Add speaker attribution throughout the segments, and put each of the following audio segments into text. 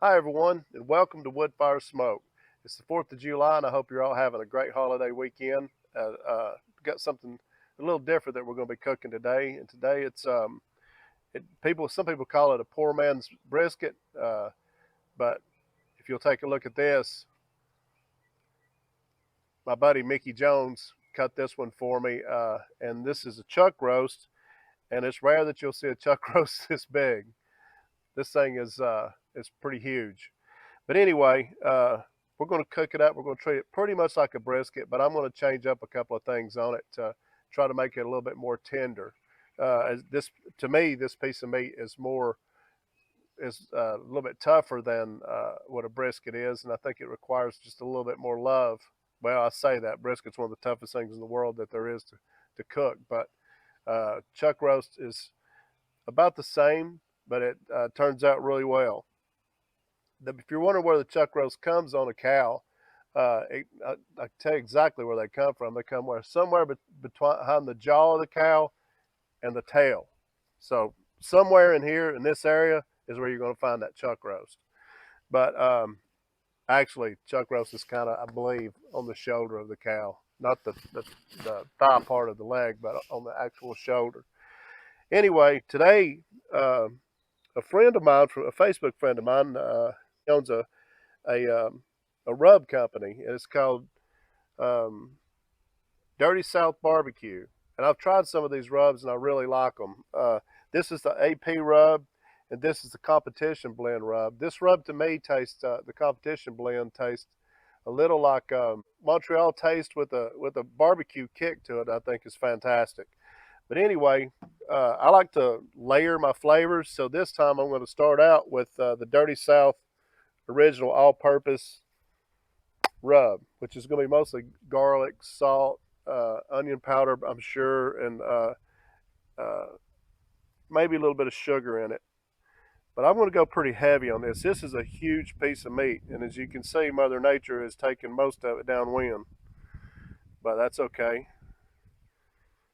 Speaker 1: Hi everyone, and welcome to Woodfiresmoke. It's the 4th of July, and I hope you're all having a great holiday weekend. Got something a little different that we're going to be cooking today, and today it's some people call it a poor man's brisket, but if you'll take a look at this, my buddy Mickey Jones cut this one for me, and this is a chuck roast, and it's rare that you'll see a chuck roast this big. This thing is pretty huge. But anyway, we're going to cook it up. We're going to treat it pretty much like a brisket, but I'm going to change up a couple of things on it to try to make it a little bit more tender. To me, this piece of meat is a little bit tougher than what a brisket is, and I think it requires just a little bit more love. Well, I say that brisket's one of the toughest things in the world that there is to cook, but chuck roast is about the same, but it turns out really well. If you're wondering where the chuck roast comes on a cow, I tell you exactly where they come from. They come somewhere behind the jaw of the cow and the tail. So somewhere in here in this area is where you're going to find that chuck roast. But actually, chuck roast is kind of, I believe, on the shoulder of the cow, not the thigh part of the leg, but on the actual shoulder. Anyway, today, a friend of mine, a Facebook friend of mine, owns a rub company, and it's called Dirty South Barbecue. And I've tried some of these rubs, and I really like them. This is the AP rub, and this is the competition blend rub. This rub to me tastes, the competition blend tastes a little like Montreal taste with a barbecue kick to it. I think is fantastic. But anyway, I like to layer my flavors. So this time I'm going to start out with the Dirty South original all-purpose rub, which is going to be mostly garlic, salt, onion powder, I'm sure, and maybe a little bit of sugar in it. But I'm going to go pretty heavy on this. This is a huge piece of meat, and as you can see, Mother Nature has taken most of it downwind. But that's okay.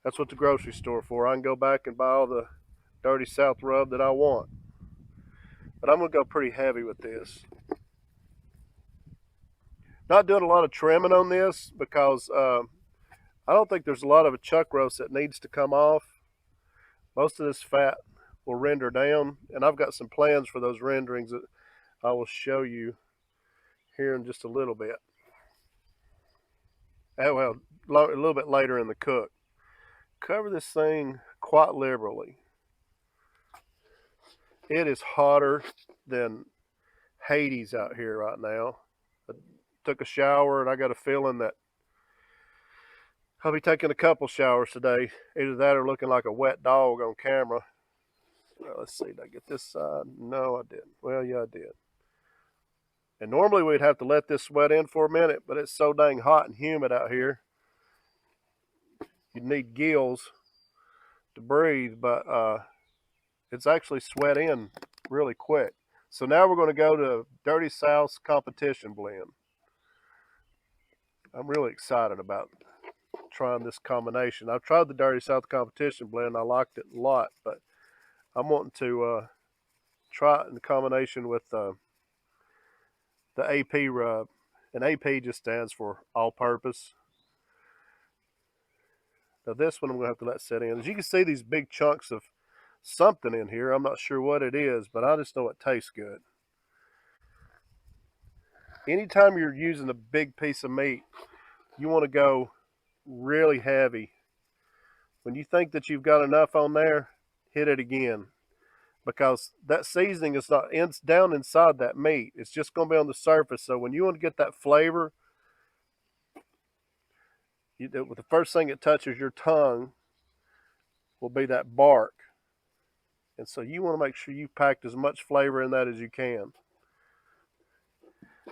Speaker 1: That's what the grocery store for. I can go back and buy all the Dirty South rub that I want. But I'm going to go pretty heavy with this. Not doing a lot of trimming on this because I don't think there's a lot of a chuck roast that needs to come off. Most of this fat will render down, and I've got some plans for those renderings that I will show you here in just a little bit. Well, a little bit later in the cook. Cover this thing quite liberally. It is hotter than Hades out here right now. I took a shower, and I got a feeling that I'll be taking a couple showers today. Either that or looking like a wet dog on camera. Well, let's see, did I get this side? No, I didn't. Well, yeah, I did. And normally we'd have to let this sweat in for a minute, but it's so dang hot and humid out here. You'd need gills to breathe, but it's actually sweat in really quick. So now we're going to go to Dirty South's competition blend. I'm really excited about trying this combination. I've tried the Dirty South competition blend. I liked it a lot, but I'm wanting to try it in combination with the AP rub. And AP just stands for all-purpose. Now this one I'm going to have to let set in. As you can see, these big chunks of something in here. I'm not sure what it is, but I just know it tastes good. Anytime you're using a big piece of meat, you want to go really heavy. When you think that you've got enough on there, hit it again, because that seasoning is not down inside that meat. It's just going to be on the surface. So when you want to get that flavor, the first thing that touches your tongue will be that bark. And so you want to make sure you packed as much flavor in that as you can.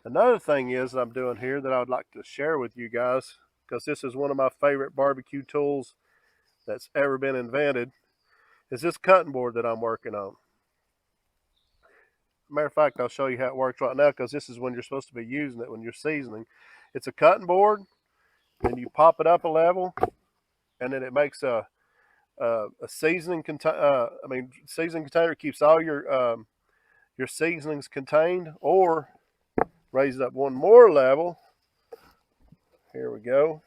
Speaker 1: Another thing is that I'm doing here that I would like to share with you guys, because this is one of my favorite barbecue tools that's ever been invented, is this cutting board that I'm working on. Matter of fact, I'll show you how it works right now, because this is when you're supposed to be using it, when you're seasoning. It's a cutting board, and you pop it up a level, and then it makes a seasoning container. Seasoning container keeps all your your seasonings contained, or raise it up one more level. Here we go.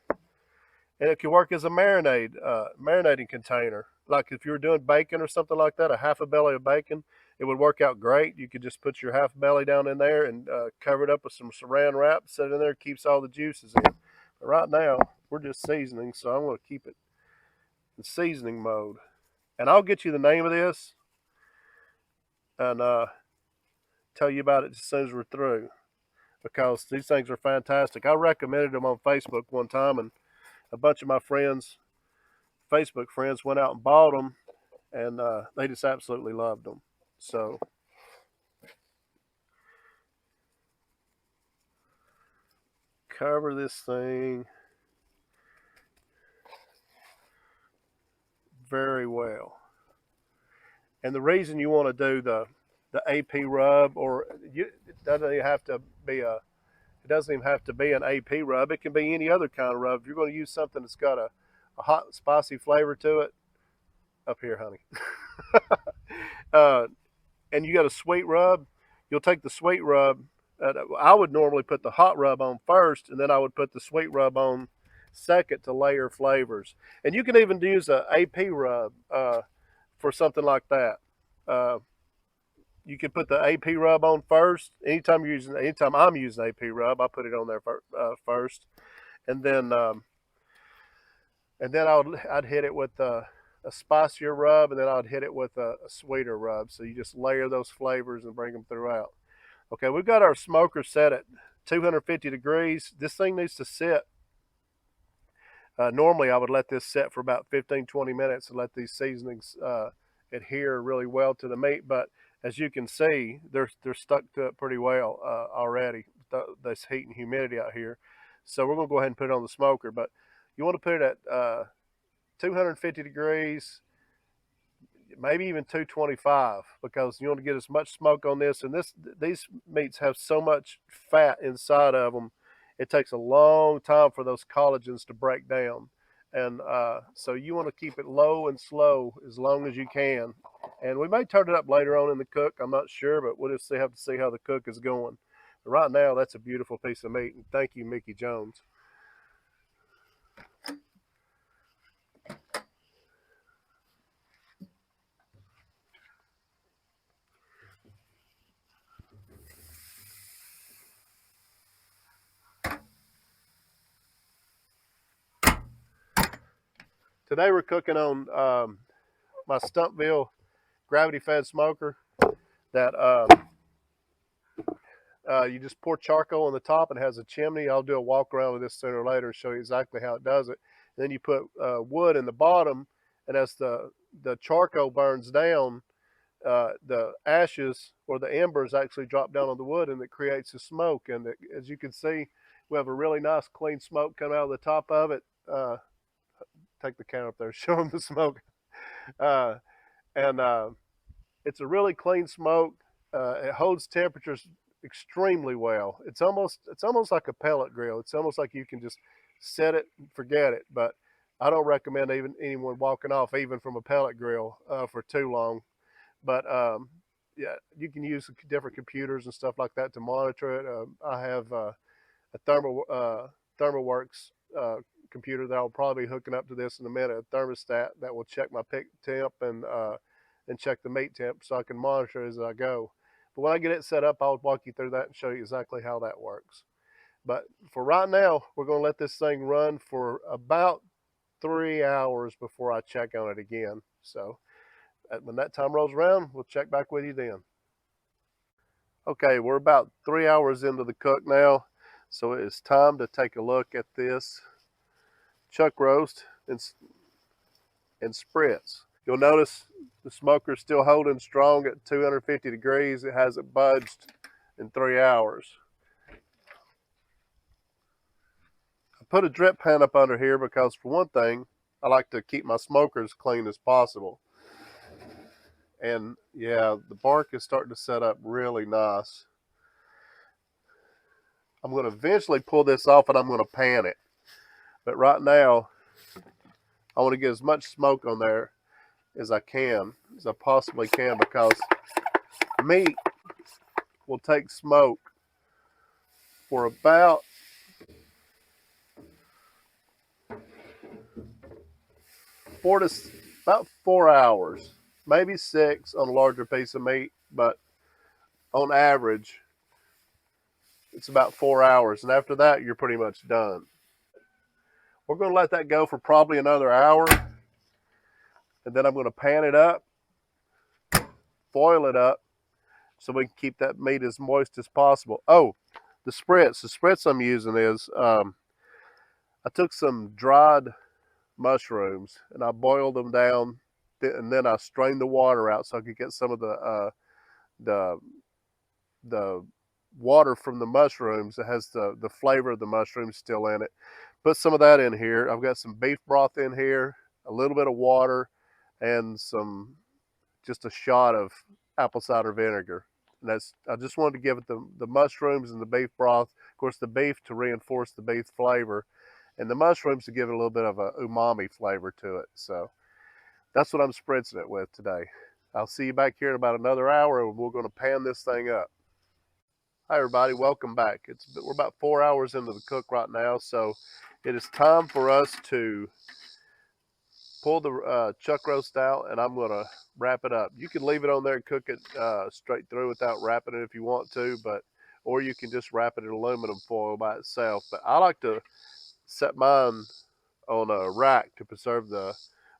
Speaker 1: And it can work as a marinating container. Like if you were doing bacon or something like that, a half a belly of bacon, it would work out great. You could just put your half belly down in there and cover it up with some saran wrap, set it in there, keeps all the juices in. But right now, we're just seasoning, so I'm going to keep it in seasoning mode. And I'll get you the name of this and tell you about it as soon as we're through, because these things are fantastic. I recommended them on Facebook one time, and a bunch of my friends, Facebook friends, went out and bought them, and they just absolutely loved them. So cover this thing very well. And the reason you want to do the AP rub, or it doesn't even have to be an AP rub. It can be any other kind of rub. If you're going to use something that's got a hot, spicy flavor to it, up here, honey. And you got a sweet rub, you'll take the sweet rub. I would normally put the hot rub on first, and then I would put the sweet rub on second to layer flavors. And you can even use a AP rub for something like that. You can put the AP rub on first. Anytime I'm using AP rub, I put it on there first, and then I'd hit it with a spicier rub, and then I'd hit it with a sweeter rub. So you just layer those flavors and bring them throughout. Okay, we've got our smoker set at 250 degrees. This thing needs to sit. Normally, I would let this set for about 15-20 minutes and let these seasonings adhere really well to the meat. But as you can see, they're stuck to it pretty well already. This heat and humidity out here. So we're going to go ahead and put it on the smoker. But you want to put it at 250 degrees, maybe even 225, because you want to get as much smoke on this. And these meats have so much fat inside of them, it takes a long time for those collagens to break down. And so you want to keep it low and slow as long as you can. And we may turn it up later on in the cook. I'm not sure, but we'll just have to see how the cook is going. But right now, that's a beautiful piece of meat. And thank you, Mickey Jones. Today we're cooking on my Stumpville gravity-fed smoker that you just pour charcoal on the top and it has a chimney. I'll do a walk around with this sooner or later and show you exactly how it does it. And then you put wood in the bottom, and as the charcoal burns down, the ashes or the embers actually drop down on the wood, and it creates a smoke. And as you can see, we have a really nice clean smoke coming out of the top of it. Take the can up there, show them the smoke. It's a really clean smoke. It holds temperatures extremely well. It's almost like a pellet grill. It's almost like you can just set it and forget it. But I don't recommend anyone walking off even from a pellet grill for too long. But yeah, you can use different computers and stuff like that to monitor it. I have a ThermaWorks computer that I'll probably be hooking up to this in a minute, a thermostat that will check my pick temp and check the meat temp, so I can monitor as I go. But when I get it set up, I'll walk you through that and show you exactly how that works. But for right now, we're going to let this thing run for about 3 hours before I check on it again. So when that time rolls around, we'll check back with you then. Okay, we're about 3 hours into the cook now, so it's time to take a look at this chuck roast and Spritz. You'll notice the smoker is still holding strong at 250 degrees. It hasn't budged in 3 hours. I put a drip pan up under here because, for one thing, I like to keep my smoker as clean as possible. And yeah, the bark is starting to set up really nice. I'm going to eventually pull this off and I'm going to pan it. But right now, I want to get as much smoke on there as I possibly can, because meat will take smoke for about 4 hours, maybe 6 on a larger piece of meat, but on average, it's about 4 hours. And after that, you're pretty much done. We're going to let that go for probably another hour. And then I'm going to pan it up, foil it up, so we can keep that meat as moist as possible. Oh, the spritz I'm using is, I took some dried mushrooms and I boiled them down, and then I strained the water out so I could get some of the water from the mushrooms that has the flavor of the mushrooms still in it. Put some of that in here. I've got some beef broth in here, a little bit of water, and just a shot of apple cider vinegar. And I just wanted to give it the mushrooms and the beef broth, of course the beef to reinforce the beef flavor, and the mushrooms to give it a little bit of a umami flavor to it. So that's what I'm spritzing it with today. I'll see you back here in about another hour, and we're going to pan this thing up. Hi everybody, welcome back. We're about 4 hours into the cook right now, so it is time for us to pull the chuck roast out, and I'm going to wrap it up. You can leave it on there and cook it straight through without wrapping it if you want to, or you can just wrap it in aluminum foil by itself. But I like to set mine on a rack to preserve the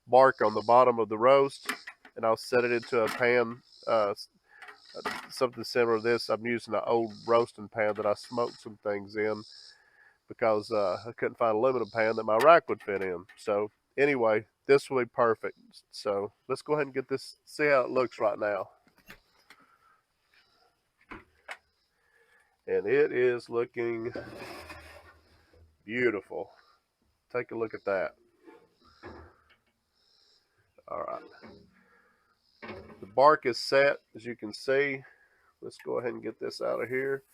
Speaker 1: bark on the bottom of the roast, and I'll set it into a pan, something similar to this. I'm using an old roasting pan that I smoked some things in because I couldn't find a aluminum pan that my rack would fit in. So anyway, this will be perfect. So let's go ahead and get this, see how it looks right now. And it is looking beautiful. Take a look at that. All right. The bark is set, as you can see. Let's go ahead and get this out of here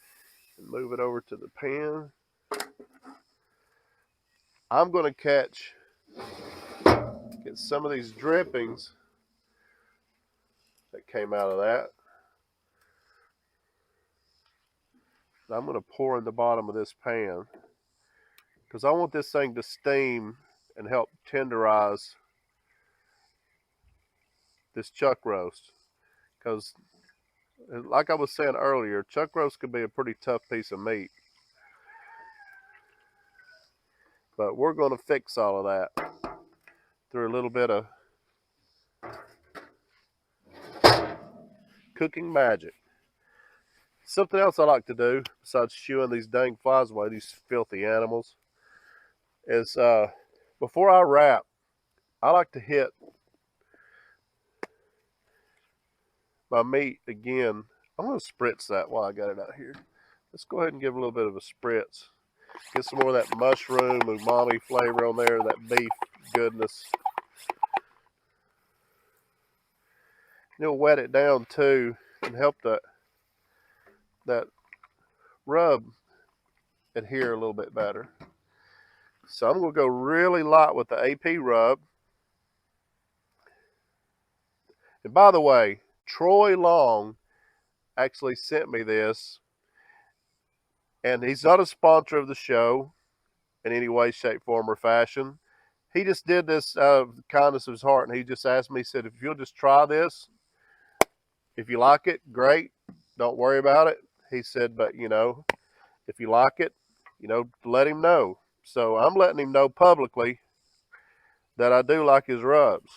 Speaker 1: and move it over to the pan. I'm going to get some of these drippings that came out of that. And I'm going to pour in the bottom of this pan because I want this thing to steam and help tenderize this chuck roast. Because like I was saying earlier, chuck roast could be a pretty tough piece of meat. But we're going to fix all of that through a little bit of cooking magic. Something else I like to do, besides shooing these dang flies away, these filthy animals, is before I wrap, I like to hit my meat again. I'm going to spritz that while I got it out here. Let's go ahead and give a little bit of a spritz. Get some more of that mushroom umami flavor on there, that beef goodness. You'll wet it down too and help that rub adhere a little bit better. So I'm going to go really light with the AP rub. And by the way, Troy Long actually sent me this, and he's not a sponsor of the show in any way, shape, form, or fashion. He just did this out of the kindness of his heart, and he just asked me, he said, if you'll just try this, if you like it, great, don't worry about it. He said, but if you like it, let him know. So I'm letting him know publicly that I do like his rubs.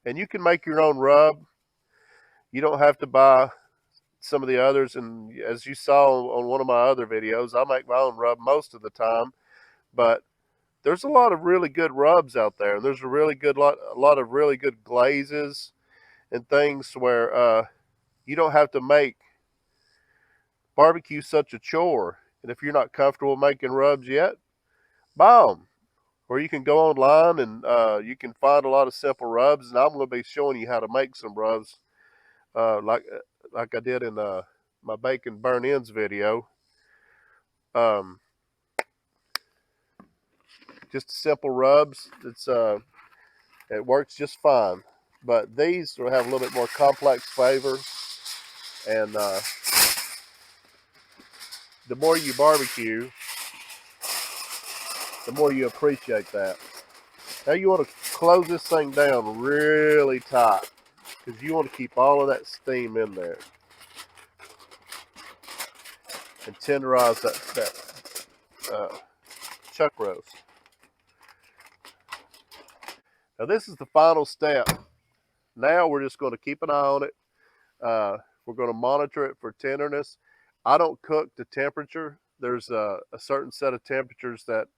Speaker 1: And you can make your own rub. You don't have to buy some of the others. And as you saw on one of my other videos, I make my own rub most of the time. But there's a lot of really good rubs out there. There's a lot of really good glazes and things where you don't have to make barbecue such a chore. And if you're not comfortable making rubs yet, buy them. Or you can go online and you can find a lot of simple rubs. And I'm going to be showing you how to make some rubs like I did in my bacon burn ends video. Just simple rubs. It works just fine. but these will have a little bit more complex flavor. And the more you barbecue, the more you appreciate that. Now you want to close this thing down really tight because you want to keep all of that steam in there and tenderize that chuck roast. Now this is the final step. Now we're just going to keep an eye on it. We're going to monitor it for tenderness. I don't cook to temperature. There's a certain set of temperatures that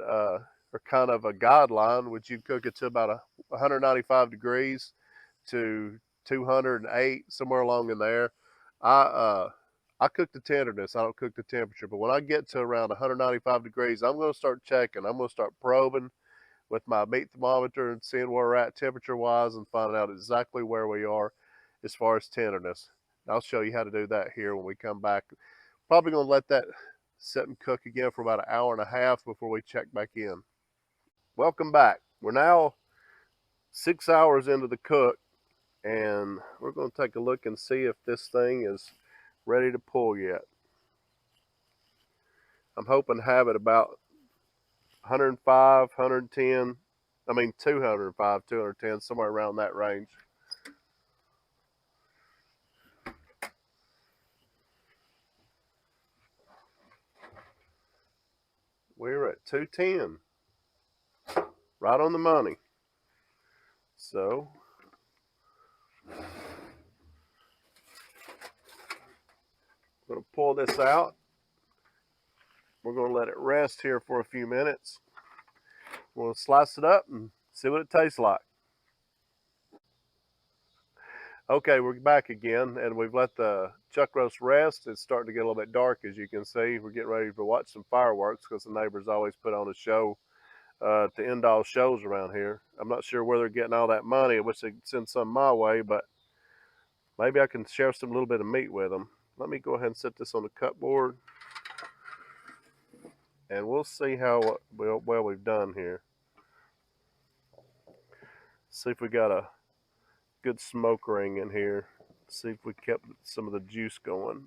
Speaker 1: are kind of a guideline, which you cook it to about 195 degrees to 208, somewhere along in there. I cook the tenderness. I don't cook the temperature. But when I get to around 195 degrees, I'm going to start checking. I'm going to start probing with my meat thermometer and seeing where we're at temperature-wise and finding out exactly where we are as far as tenderness. And I'll show you how to do that here when we come back. Probably going to let that sit and cook again for about an hour and a half before we check back in. Welcome back. We're now 6 hours into the cook, and we're going to take a look and see if this thing is ready to pull yet. I'm hoping to have it about 105, 110, 205, 210, somewhere around that range. We're at 210, right on the money. So I'm going to pull this out. We're going to let it rest here for a few minutes. We'll slice it up and see what it tastes like. Okay, we're back again, and we've let the chuck roast rest. It's starting to get a little bit dark, as you can see. We're getting ready to watch some fireworks because the neighbors always put on a show to end all shows around here. I'm not sure where they're getting all that money. I wish they'd send some my way, but maybe I can share some little bit of meat with them. Let me go ahead and set this on the cupboard, and we'll see how well we've done here. See if we got a good smoke ring in here. See if we kept some of the juice going.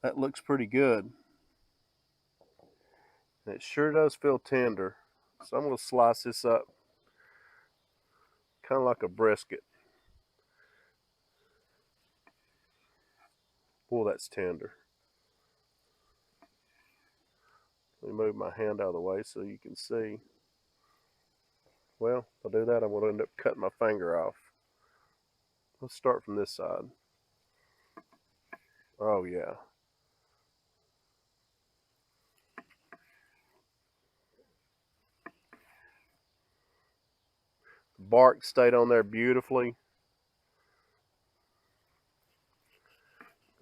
Speaker 1: That looks pretty good. And it sure does feel tender. So I'm going to slice this up kind of like a brisket. Boy, that's tender. Let me move my hand out of the way so you can see. Well, if I do that, I'm going to end up cutting my finger off. Let's start from this side. Oh, yeah. The bark stayed on there beautifully.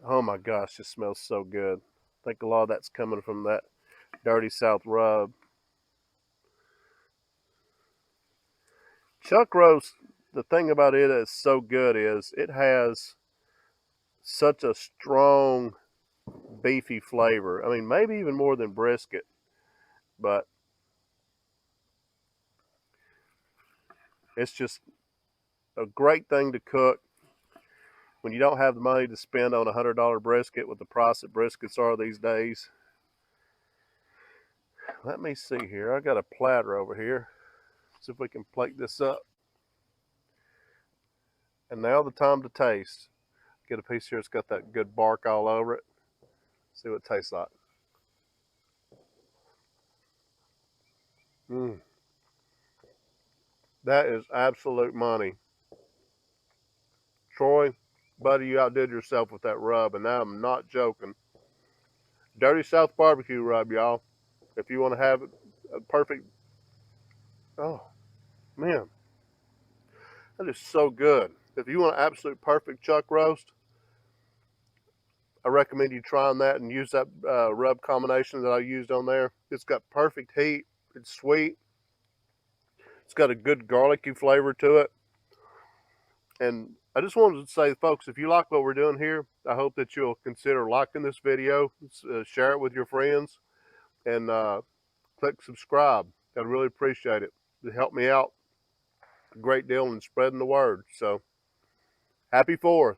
Speaker 1: Oh my gosh, it smells so good. I think a lot of that's coming from that Dirty South rub. Chuck roast, the thing about it is so good is it has such a strong beefy flavor. I mean, maybe even more than brisket, but it's just a great thing to cook when you don't have the money to spend on $100 brisket with the price that briskets are these days. Let me see here. I got a platter over here. See if we can plate this up. And now the time to taste. Get a piece here that's got that good bark all over it. See what it tastes like. That is absolute money. Troy, buddy, you outdid yourself with that rub, and I'm not joking. Dirty South barbecue rub, y'all. If you want to have a perfect, oh man, that is so good. If you want an absolute perfect chuck roast, I recommend you trying that and use that rub combination that I used on there. It's got perfect heat. It's sweet. It's got a good garlicky flavor to it. And I just wanted to say, folks, if you like what we're doing here, I hope that you'll consider liking this video, share it with your friends, and click subscribe. I'd really appreciate it. It helped me out a great deal in spreading the word. So happy 4th.